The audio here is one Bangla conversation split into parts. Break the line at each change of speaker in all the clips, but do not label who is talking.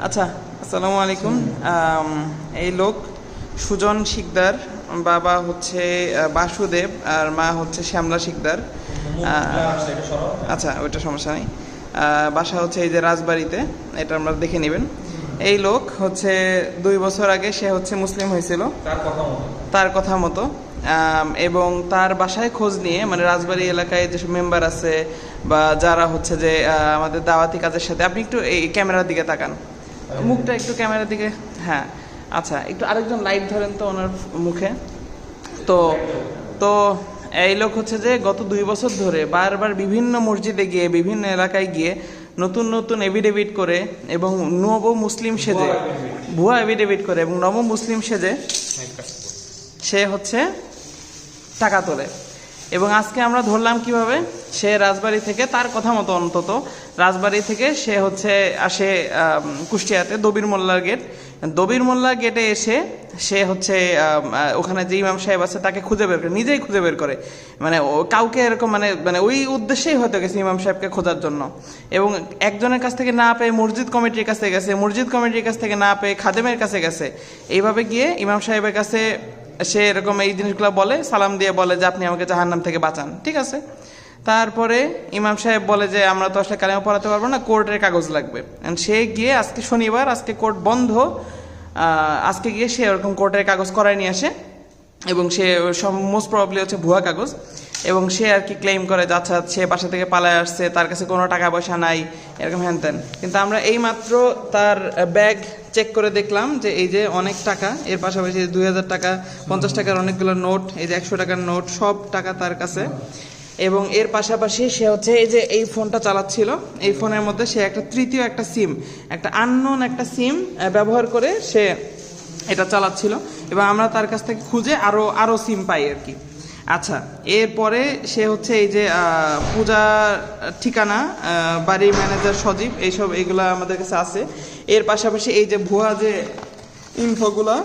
আচ্ছা, আসসালামু আলাইকুম। এই লোক সুজন শিকদার, বাবা হচ্ছে বাসুদেব আর মা হচ্ছে শ্যামলা শিকদার। আচ্ছা, ওইটা সমস্যা নেই। বাসা হচ্ছে এই যে রাজবাড়িতে, এটা আমরা দেখে নেবেন। এই লোক হচ্ছে 2 বছর আগে সে হচ্ছে মুসলিম হয়েছিল তার কথা মতো, এবং তার বাসায় খোঁজ নিয়ে, মানে রাজবাড়ি এলাকায় যেসব মেম্বার আছে বা যারা হচ্ছে যে আমাদের দাওয়াতি কাজের সাথে, আপনি একটু এই ক্যামেরার দিকে তাকান, মুখটা একটু ক্যামেরার দিকে। হ্যাঁ, আচ্ছা, একটু আরেকজন লাইট ধরেন তো ওনার মুখে। তো তো এই লোক হচ্ছে যে গত 2 বছর ধরে বারবার বিভিন্ন মসজিদে গিয়ে, বিভিন্ন এলাকায় গিয়ে নতুন নতুন এভিডেভিট করে এবং নব মুসলিম সেজে, ভুয়া এভিডেভিট করে এবং নব মুসলিম সেজে সে হচ্ছে টাকা তোলে। এবং আজকে আমরা ধরলাম কিভাবে সে রাজবাড়ি থেকে, তার কথা মতো অন্তত রাজবাড়ি থেকে সে হচ্ছে আসে কুষ্টিয়াতে দবির মোল্লার গেট। দবির মোল্লার গেটে এসে সে হচ্ছে ওখানে যে ইমাম সাহেব আছে তাকে খুঁজে বের করে, নিজেই খুঁজে বের করে, মানে কাউকে এরকম মানে মানে ওই উদ্দেশ্যেই হয়তো গেছে ইমাম সাহেবকে খোঁজার জন্য। এবং একজনের কাছ থেকে না পেয়ে মসজিদ কমিটির কাছে গেছে, মসজিদ কমিটির কাছ থেকে না পেয়ে খাদেমের কাছে গেছে। এইভাবে গিয়ে ইমাম সাহেবের কাছে সে এরকম এই জিনিসগুলো বলে, সালাম দিয়ে বলে যে আপনি আমাকে জাহান্নাম থেকে বাঁচান। ঠিক আছে, তারপরে ইমাম সাহেব বলে যে আমরা তো আসলে কালেমা পড়াতে পারবো না, কোর্টের কাগজ লাগবে। সে গিয়ে, আজকে শনিবার, আজকে কোর্ট বন্ধ, আজকে গিয়ে সে এরকম কোর্টের কাগজ করায় নিয়ে আসে এবং সে মোস্ট প্রবাবলি হচ্ছে ভুয়া কাগজ। এবং সে আর কি ক্লেম করে যে আচ্ছা সে বাসা থেকে পালায় আসছে, তার কাছে কোনো টাকা পয়সা নাই, এরকম হ্যান ত্যান। কিন্তু আমরা এইমাত্র তার ব্যাগ চেক করে দেখলাম যে এই যে অনেক টাকা, এর পাশাপাশি 2000 টাকা, 50 টাকার অনেকগুলো নোট, এই যে 100 টাকার নোট, সব টাকা তার কাছে। এবং এর পাশাপাশি সে হচ্ছে এই যে এই ফোনটা চালাচ্ছিল, এই ফোনের মধ্যে সে একটা তৃতীয় একটা সিম, একটা আননোন একটা সিম ব্যবহার করে সে এটা চালাচ্ছিল। এবং আমরা তার কাছ থেকে খুঁজে আরো সিম পাই আর কি। আচ্ছা, এরপরে সে হচ্ছে এই যে পূজা ঠিকানা, বাড়ির ম্যানেজার সজীব, এইগুলা আমাদের কাছে আছে। এর পাশাপাশি এই যে ভুয়া যে ইনফোগুলা,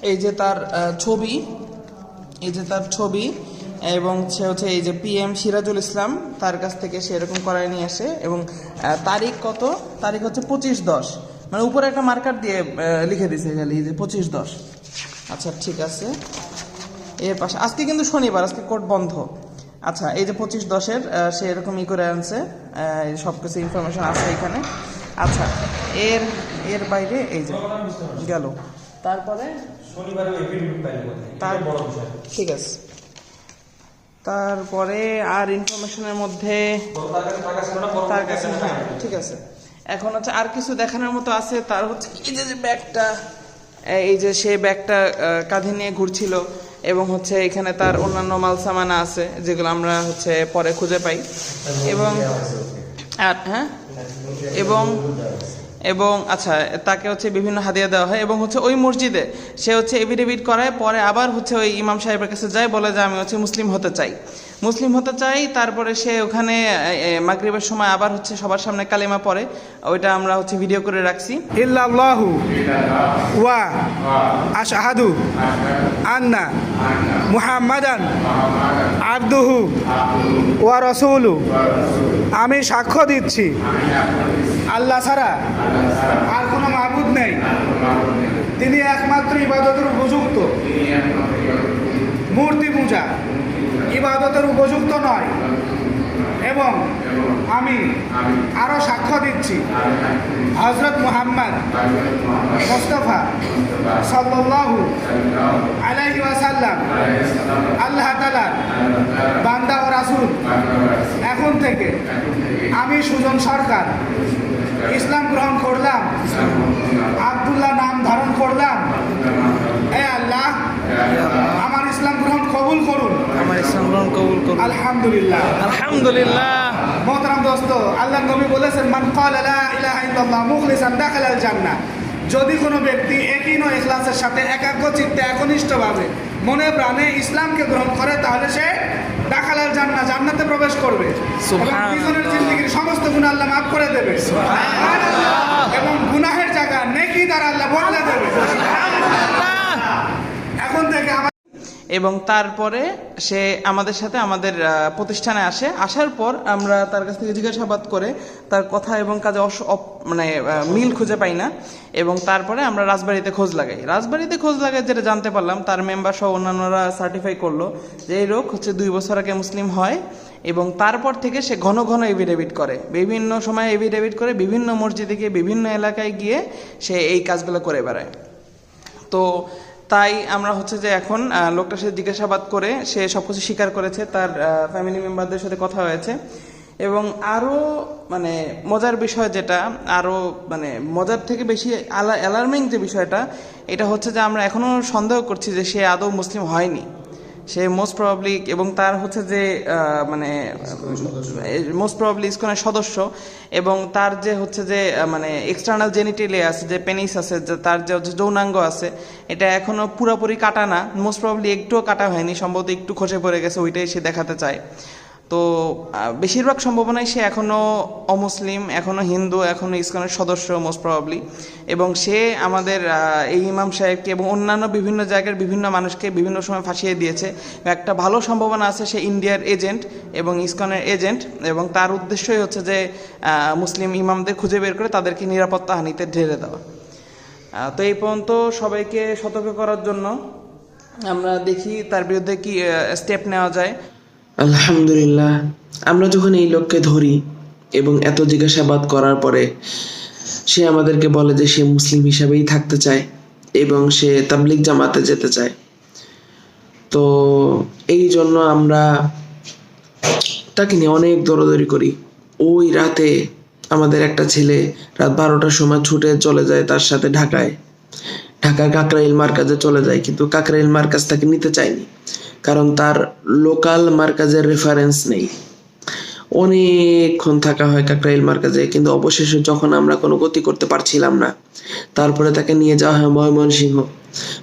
এই যে তার ছবি, এই যে তার ছবি, এবং সে হচ্ছে এই যে PM সিরাজুল ইসলাম, তার কাছ থেকে সে এরকম করায় নিয়ে আসে। এবং তারিখ কত, তারিখ হচ্ছে 25/10, মানে উপরে একটা মার্কার দিয়ে লিখে দিয়েছে খালি যে 25/10। আচ্ছা, ঠিক আছে। এর পাশে আজকে কিন্তু শনিবার, আজকে কোর্ট বন্ধ। আচ্ছা, এই যে 25/10-এর সে এরকম করে আনছে, সব কিছু ইনফরমেশন আছে এখানে। আচ্ছা, এর বাইরে এই যে গেল, তারপরে ঠিক আছে। তারপরে আর ইনফরমেশনের মধ্যে তার কাছে, হ্যাঁ ঠিক আছে। এখন হচ্ছে আর কিছু দেখানোর মতো আছে। তার হচ্ছে এই যে ব্যাগটা, এই যে সে ব্যাগটা কাঁধে নিয়ে ঘুরছিল, এবং হচ্ছে এখানে তার অন্যান্য মাল সামানা আছে যেগুলো আমরা হচ্ছে পরে খুঁজে পাই। এবং হ্যাঁ, এবং আচ্ছা, তাকে হচ্ছে বিভিন্ন হাদিয়া দেওয়া হয়। এবং হচ্ছে ওই মসজিদে সে হচ্ছে এভিডেভিট করায়, পরে আবার হচ্ছে ওই ইমাম সাহেবের কাছে যায়, বলে যে আমি হচ্ছে মুসলিম হতে চাই। তারপরে সে ওখানে মাগরিবের সময় আবার হচ্ছে সবার সামনে কালিমা পড়ে, ওইটা আমরা হচ্ছে ভিডিও করে রাখছি।
ইল্লাল্লাহু ওয়া আশহাদু আন্না মুহাম্মাদান আবদুহু ওয়া রাসূলু, আমি সাক্ষ্য দিচ্ছি আল্লাহ ছাড়া আর কোনো মাবুদ নেই, তিনি একমাত্র ইবাদতের উপযুক্ত, মূর্তি পূজা ইবাদতের উপযুক্ত নয়। এবং আমি আরও সাক্ষ্য দিচ্ছি হযরত মুহাম্মদ মুস্তাফা সাল্লাল্লাহু আলাইহি ওয়াসাল্লাম আল্লাহ তাআলার বান্দা ও রাসূল। এখন থেকে আমি সুজন সরকার ইসলাম গ্রহণ করলাম, আব্দুল্লাহ নাম ধারণ করলাম। হে আল্লাহ, আমার ইসলাম গ্রহণ কবুল করুন,
আমার ইসলাম গ্রহণ কবুল করুন।
আলহামদুলিল্লাহ,
আলহামদুলিল্লাহ।
মোহতারাম দোস্ত, আল্লাহ নবী বলেছেন মান ক্বালা লা ইলাহা ইল্লাল্লাহ মুখলিসান দাখালাল জান্নাহ। যদি কোনো ব্যক্তি একই নয় ইখলাসের সাথে একাগ্র চিত্তে একনিষ্ঠভাবে মনে প্রাণে ইসলামকে গ্রহণ করে, তাহলে সে দাখালাল জান্নাহ, জান্নাতে প্রবেশ করবে।
সুবহানাল্লাহ।
জীবনের জিন্দেগীর সমস্ত গুনাহ আল্লাহ মাফ করে দেবে, এবং গুনাহের জায়গা নেকি দ্বারা আল্লাহ বদলে দেবে। এখন থেকে
এবং তারপরে সে আমাদের সাথে আমাদের প্রতিষ্ঠানে আসে। আসার পর আমরা তার কাছ থেকে জিজ্ঞাসাবাদ করে তার কথা এবং কাজে মিল খুঁজে পাই না, এবং তারপরে আমরা রাজবাড়িতে খোঁজ লাগাই। যেটা জানতে পারলাম, তার মেম্বার সহ অন্যান্যরা সার্টিফাই করলো যে এই লোক হচ্ছে 2 বছর আগে মুসলিম হয়, এবং তারপর থেকে সে ঘন ঘন এভিডেভিট করে, বিভিন্ন সময় এভিডেভিট করে, বিভিন্ন মসজিদে গিয়ে, বিভিন্ন এলাকায় গিয়ে সে এই কাজগুলো করে বেড়ায়। তো তাই আমরা হচ্ছে যে এখন লোকটার সাথে জিজ্ঞাসাবাদ করে সে সব কিছু স্বীকার করেছে, তার ফ্যামিলি মেম্বারদের সাথে কথা হয়েছে। এবং আরও মজার বিষয় যেটা, আরও মজার থেকে বেশি অ্যালার্মিং যে বিষয়টা, এটা হচ্ছে যে আমরা এখনও সন্দেহ করছি যে সে আদৌ মুসলিম হয়নি। সে মোস্ট প্রবাবলি, এবং তার হচ্ছে যে মোস্ট প্রবাবলি ইসকনের সদস্য, এবং তার যে হচ্ছে যে এক্সটার্নাল জেনিটেলিয়া আছে, যে পেনিস আছে, যে তার যে যৌনাঙ্গ আছে, এটা এখনো পুরোপুরি কাটা না, মোস্ট প্রবাবলি একটুও কাটা হয়নি, সম্ভবত একটু খসে পড়ে গেছে, ওইটাই সে দেখাতে চায়। তো বেশিরভাগ সম্ভাবনায় সে এখনও অমুসলিম, এখনও হিন্দু, এখনও ইসকনের সদস্য মোস্ট প্রবাবলি। এবং সে আমাদের এই ইমাম সাহেবকে এবং অন্যান্য বিভিন্ন জায়গার বিভিন্ন মানুষকে বিভিন্ন সময় ফাঁসিয়ে দিয়েছে। একটা ভালো সম্ভাবনা আছে সে ইন্ডিয়ার এজেন্ট এবং ইসকনের এজেন্ট, এবং তার উদ্দেশ্যই হচ্ছে যে মুসলিম ইমামদের খুঁজে বের করে তাদেরকে নিরাপত্তা হানিতে ঢেলে দেওয়া। তো এই পর্যন্ত সবাইকে সতর্ক করার জন্য আমরা দেখি তার বিরুদ্ধে কি স্টেপ নেওয়া যায়।
আলহামদুলিল্লাহ, আমরা যখন এই লোককে ধরি এবং এত জিজ্ঞাসাবাদ করার পরে সে আমাদেরকে বলে যে সে মুসলিম হিসাবেই থাকতে চায় এবং সে তাবলিগ জামাতে যেতে চায়। তো এই জন্য আমরা তাকে নিয়ে অনেক দৌড়াদৌড়ি করি। ওই রাতে আমাদের একটা ছেলে রাত 12টার সময় ছুটে চলে যায় তার সাথে ঢাকার কাকরাইল মার্কাজে চলে যায়, কিন্তু কাকরাইল মার্কাজ তাকে নিতে চায়নি, কারণ তার লোকাল মার্কাজের রেফারেন্স নেই। অনেকক্ষণ থাকা হয় কাকরাইল মার্কাজে, কিন্তু অবশেষে যখন আমরা কোনো গতি করতে পারছিলাম না, তারপরে তাকে নিয়ে যাওয়া হয়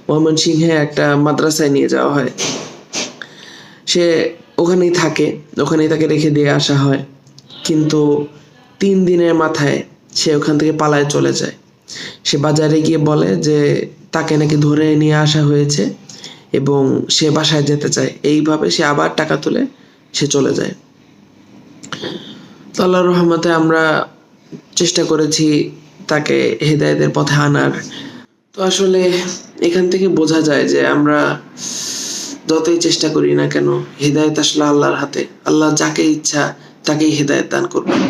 ময়মনসিংহে একটা মাদ্রাসায় নিয়ে যাওয়া হয়। সে ওখানেই তাকে রেখে দিয়ে আসা হয়, কিন্তু 3 দিনের মাথায় সে ওখান থেকে পালায় চলে যায়। সে বাজারে গিয়ে বলে যে তাকে নাকি ধরে নিয়ে আসা হয়েছে এবং সে বাসায় যেতে চায়। এইভাবে সে আবার টাকা তুলে সে চলে যায়। তো আল্লাহর রহমতে আমরা চেষ্টা করেছি তাকে হেদায়েতের পথে আনার। তো আসলে এখান থেকে বোঝা যায় যে আমরা যতই চেষ্টা করি না কেন, হেদায়েত আসলে আল্লাহর হাতে। আল্লাহ যাকে ইচ্ছা তাকেই হেদায়েত দান করবেন।